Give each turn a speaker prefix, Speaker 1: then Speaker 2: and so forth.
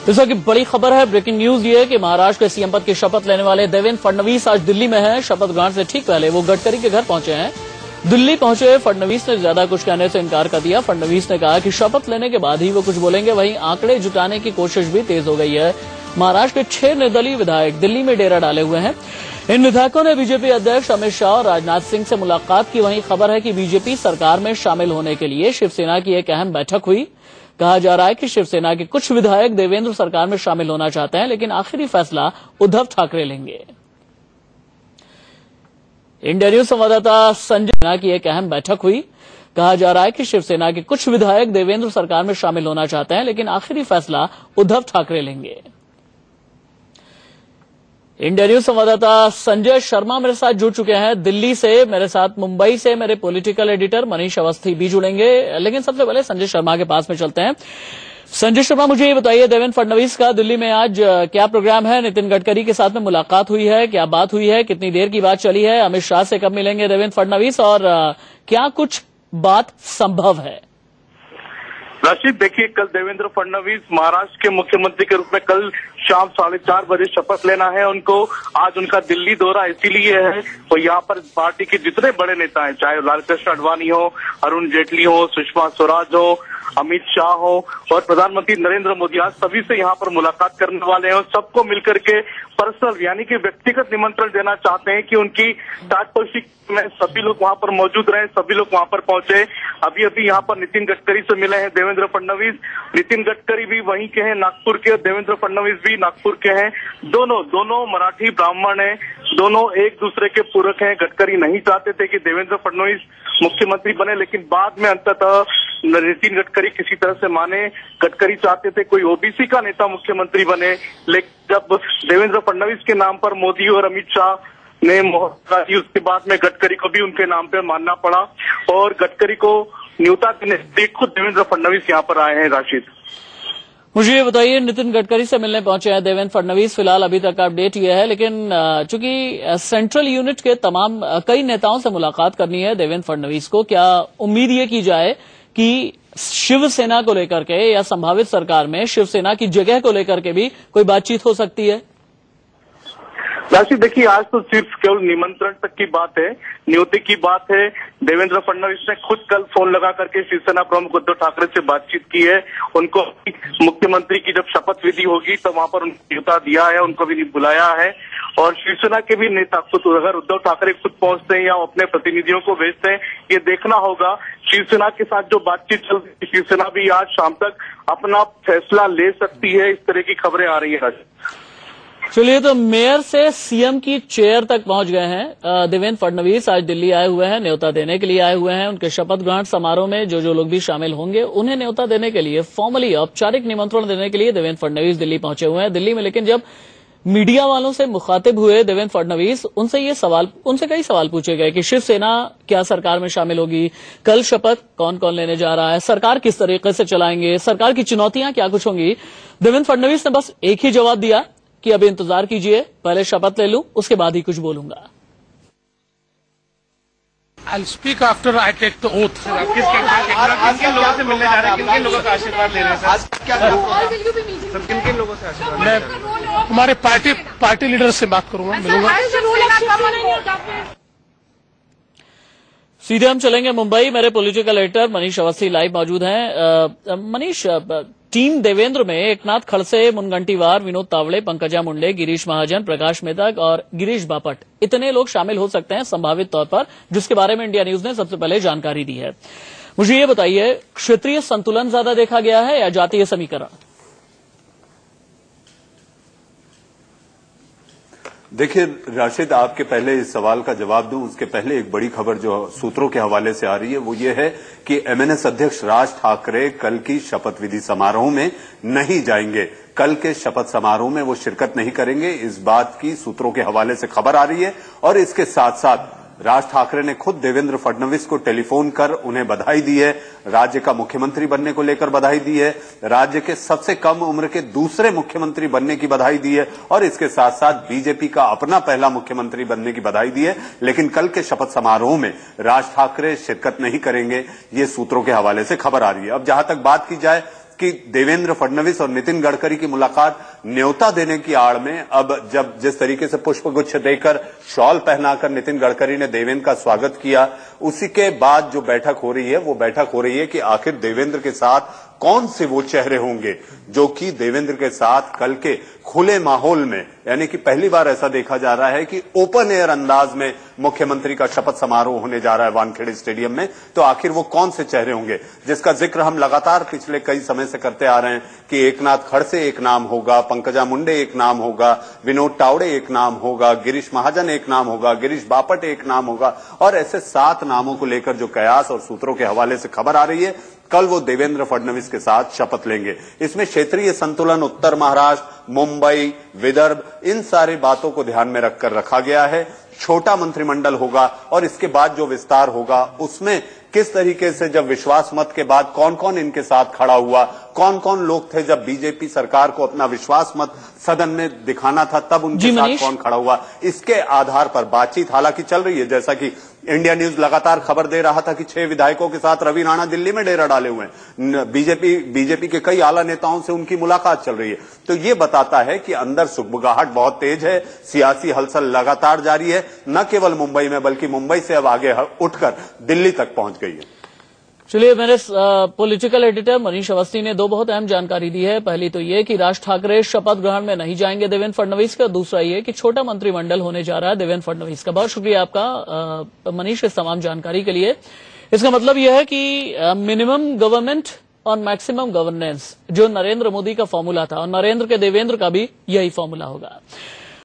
Speaker 1: इस वक्त बड़ी खबर है, ब्रेकिंग न्यूज ये है कि महाराष्ट्र के सीएम पद की शपथ लेने वाले देवेंद्र फडणवीस आज दिल्ली में हैं। शपथ ग्रहण से ठीक पहले वो गडकरी के घर पहुंचे हैं। दिल्ली पहुंचे फडणवीस ने ज्यादा कुछ कहने से इनकार कर दिया। फडणवीस ने कहा कि शपथ लेने के बाद ही वो कुछ बोलेंगे। वहीं आंकड़े जुटाने की कोशिश भी तेज हो गई है। महाराष्ट्र के 6 निर्दलीय विधायक दिल्ली में डेरा डाले हुए हैं। इन विधायकों ने बीजेपी अध्यक्ष अमित शाह और राजनाथ सिंह से मुलाकात की। वहीं खबर है कि बीजेपी सरकार में शामिल होने के लिए शिवसेना की एक अहम बैठक हुई। कहा जा रहा है कि शिवसेना के कुछ विधायक देवेंद्र सरकार में शामिल होना चाहते हैं, लेकिन आखिरी फैसला उद्धव ठाकरे लेंगे। इंडिया न्यूज संवाददाता संजय की एक अहम बैठक हुई। कहा जा रहा है कि शिवसेना के कुछ विधायक देवेंद्र सरकार में शामिल होना चाहते हैं, लेकिन आखिरी फैसला उद्धव ठाकरे लेंगे। इंडिया न्यूज संवाददाता संजय शर्मा मेरे साथ जुड़ चुके हैं दिल्ली से। मेरे साथ मुंबई से मेरे पॉलिटिकल एडिटर मनीष अवस्थी भी जुड़ेंगे, लेकिन सबसे पहले संजय शर्मा के पास में चलते हैं। संजय शर्मा, मुझे ये बताइए, देवेंद्र फडणवीस का दिल्ली में आज क्या प्रोग्राम है? नितिन गडकरी के साथ में मुलाकात हुई है, क्या बात हुई है, कितनी देर की बात चली है? अमित शाह से कब मिलेंगे देवेंद्र फडणवीस और क्या कुछ बात संभव है?
Speaker 2: राशिद, देखिए, कल देवेंद्र फडणवीस महाराष्ट्र के मुख्यमंत्री के रूप में कल शाम 4:30 बजे शपथ लेना है उनको। आज उनका दिल्ली दौरा इसीलिए है, तो यहाँ पर पार्टी के जितने बड़े नेता हैं, चाहे लालकृष्ण आडवाणी हो, अरुण जेटली हो, सुषमा स्वराज हो, अमित शाह हो और प्रधानमंत्री नरेंद्र मोदी, आज सभी से यहाँ पर मुलाकात करने वाले हैं और सबको मिलकर के पर्सनल यानी कि व्यक्तिगत निमंत्रण देना चाहते हैं कि उनकी ताजपोशी में सभी लोग वहां पर मौजूद रहे, सभी लोग वहां पर पहुंचे। अभी अभी यहाँ पर नितिन गडकरी से मिले हैं देवेंद्र फडणवीस। नितिन गडकरी भी वहीं के हैं, नागपुर के, देवेंद्र फडणवीस भी नागपुर के हैं। दोनों मराठी ब्राह्मण हैं, दोनों एक दूसरे के पूरक हैं। गडकरी नहीं चाहते थे कि देवेंद्र फडणवीस मुख्यमंत्री बने, लेकिन बाद में अंततः नितिन गडकरी किसी तरह से माने। गडकरी चाहते थे कोई ओबीसी का नेता मुख्यमंत्री बने, लेकिन जब देवेंद्र फडणवीस के नाम पर मोदी और अमित शाह ने मोहर लगाई, उसके बाद में गडकरी को भी उनके नाम पर मानना पड़ा और गडकरी को न्योता देने के खुद देवेंद्र फडणवीस यहाँ पर आए हैं। राशिद,
Speaker 1: मुझे ये बताइए, नितिन गडकरी से मिलने पहुंचे हैं देवेंद्र फडणवीस। फिलहाल अभी तक अपडेट ये है, लेकिन चूंकि सेंट्रल यूनिट के तमाम कई नेताओं से मुलाकात करनी है देवेंद्र फडणवीस को, क्या उम्मीद ये की जाए कि शिवसेना को लेकर के या संभावित सरकार में शिवसेना की जगह को लेकर के भी कोई बातचीत हो सकती है?
Speaker 2: राशिद, देखिए, आज तो सिर्फ केवल निमंत्रण तक की बात है, नियुक्ति की बात है। देवेंद्र फडणवीस ने खुद कल फोन लगा करके शिवसेना प्रमुख उद्धव ठाकरे से बातचीत की है। उनको मुख्यमंत्री की जब शपथ विधि होगी तो वहां पर उनको न्योता दिया है, उनको भी बुलाया है। और शिवसेना के भी नेता खुद, अगर उद्धव ठाकरे खुद पहुंचते हैं या अपने प्रतिनिधियों को भेजते हैं, ये देखना होगा। शिवसेना के साथ जो बातचीत चल रही है, शिवसेना भी आज शाम तक अपना फैसला ले सकती है, इस तरह की खबरें आ रही है।
Speaker 1: चलिए, तो मेयर से सीएम की चेयर तक पहुंच गए हैं देवेंद्र फडणवीस। आज दिल्ली आए हुए हैं, न्योता देने के लिए आए हुए हैं। उनके शपथ ग्रहण समारोह में जो लोग भी शामिल होंगे उन्हें न्योता देने के लिए, फॉर्मली औपचारिक निमंत्रण देने के लिए देवेंद्र फडणवीस दिल्ली पहुंचे हुए हैं। दिल्ली में लेकिन जब मीडिया वालों से मुखातिब हुए देवेंद्र फडणवीस, उनसे कई सवाल पूछे गए कि शिवसेना क्या सरकार में शामिल होगी, कल शपथ कौन कौन लेने जा रहा है, सरकार किस तरीके से चलाएंगे, सरकार की चुनौतियां क्या कुछ होंगी। देवेंद्र फडणवीस ने बस एक ही जवाब दिया कि अभी इंतजार कीजिए, पहले शपथ ले लूं, उसके बाद ही कुछ बोलूंगा।
Speaker 3: I'll speak after I take the oath. किन लोगों से मिलने जा रहे हैं, किन लोगों का आशीर्वाद ले रहे हैं सर? किन लोगों से आशीर्वाद? मैं हमारे पार्टी लीडर से बात करूंगा, मिलूंगा।
Speaker 1: सीधे हम चलेंगे मुंबई। मेरे political editor Manish Awasthi live मौजूद हैं। मनीष, टीम देवेंद्र में एकनाथ खड़से, मुनगंटीवार, विनोद तावड़े, पंकजा मुंडे, गिरीश महाजन, प्रकाश मेहता और गिरीश बापट, इतने लोग शामिल हो सकते हैं संभावित तौर पर, जिसके बारे में इंडिया न्यूज ने सबसे पहले जानकारी दी है। मुझे ये बताइए, क्षेत्रीय संतुलन ज्यादा देखा गया है या जातीय समीकरण?
Speaker 4: देखिए राशिद, आपके पहले इस सवाल का जवाब दूं उसके पहले एक बड़ी खबर जो सूत्रों के हवाले से आ रही है वो ये है कि एमएनएस अध्यक्ष राज ठाकरे कल की शपथ विधि समारोह में नहीं जाएंगे। कल के शपथ समारोह में वो शिरकत नहीं करेंगे, इस बात की सूत्रों के हवाले से खबर आ रही है। और इसके साथ साथ राज ठाकरे ने खुद देवेंद्र फडणवीस को टेलीफोन कर उन्हें बधाई दी है, राज्य का मुख्यमंत्री बनने को लेकर बधाई दी है, राज्य के सबसे कम उम्र के दूसरे मुख्यमंत्री बनने की बधाई दी है और इसके साथ साथ बीजेपी का अपना पहला मुख्यमंत्री बनने की बधाई दी है। लेकिन कल के शपथ समारोह में राज ठाकरे शिरकत नहीं करेंगे, ये सूत्रों के हवाले से खबर आ रही है। अब जहां तक बात की जाए कि देवेंद्र फडणवीस और नितिन गडकरी की मुलाकात न्योता देने की आड़ में अब जब जिस तरीके से पुष्पगुच्छ देकर शॉल पहनाकर नितिन गडकरी ने देवेंद्र का स्वागत किया, उसी के बाद जो बैठक हो रही है वो बैठक हो रही है कि आखिर देवेंद्र के साथ कौन से वो चेहरे होंगे जो कि देवेंद्र के साथ कल के खुले माहौल में, यानी कि पहली बार ऐसा देखा जा रहा है कि ओपन एयर अंदाज में मुख्यमंत्री का शपथ समारोह होने जा रहा है वानखेड़े स्टेडियम में। तो आखिर वो कौन से चेहरे होंगे जिसका जिक्र हम लगातार पिछले कई समय से करते आ रहे हैं कि एकनाथ खड़से एक नाम होगा, पंकजा मुंडे एक नाम होगा, विनोद तावड़े एक नाम होगा, गिरीश महाजन एक नाम होगा, गिरीश बापट एक नाम होगा, और ऐसे 7 नामों को लेकर जो कयास और सूत्रों के हवाले से खबर आ रही है। कल वो देवेंद्र फडणवीस के साथ शपथ लेंगे। इसमें क्षेत्रीय संतुलन, उत्तर महाराष्ट्र, मुंबई, विदर्भ, इन सारी बातों को ध्यान में रखकर रखा गया है। छोटा मंत्रिमंडल होगा और इसके बाद जो विस्तार होगा उसमें किस तरीके से, जब विश्वास मत के बाद कौन कौन इनके साथ खड़ा हुआ, कौन कौन लोग थे जब बीजेपी सरकार को अपना विश्वास मत सदन में दिखाना था तब उनके साथ कौन खड़ा हुआ, इसके आधार पर बातचीत हालांकि चल रही है। जैसा कि इंडिया न्यूज लगातार खबर दे रहा था कि 6 विधायकों के साथ रवि राणा दिल्ली में डेरा डाले हुए हैं, बीजेपी के कई आला नेताओं से उनकी मुलाकात चल रही है। तो ये बताता है कि अंदर सुगबुगाहट बहुत तेज है, सियासी हलचल लगातार जारी है, न केवल मुंबई में बल्कि मुंबई से अब आगे उठकर दिल्ली तक पहुंच गई है।
Speaker 1: चलिए, मेरे पॉलिटिकल एडिटर मनीष अवस्थी ने 2 बहुत अहम जानकारी दी है। पहली तो ये कि राज ठाकरे शपथ ग्रहण में नहीं जाएंगे देवेंद्र फडणवीस का, दूसरा ये कि छोटा मंत्रिमंडल होने जा रहा है देवेंद्र फडणवीस का। बहुत शुक्रिया आपका मनीष इस तमाम जानकारी के लिए। इसका मतलब यह है कि मिनिमम गवर्नमेंट और मैक्सिमम गवर्नेंस जो नरेंद्र मोदी का फॉर्मूला था, और नरेंद्र के देवेंद्र का भी यही फॉर्मूला होगा।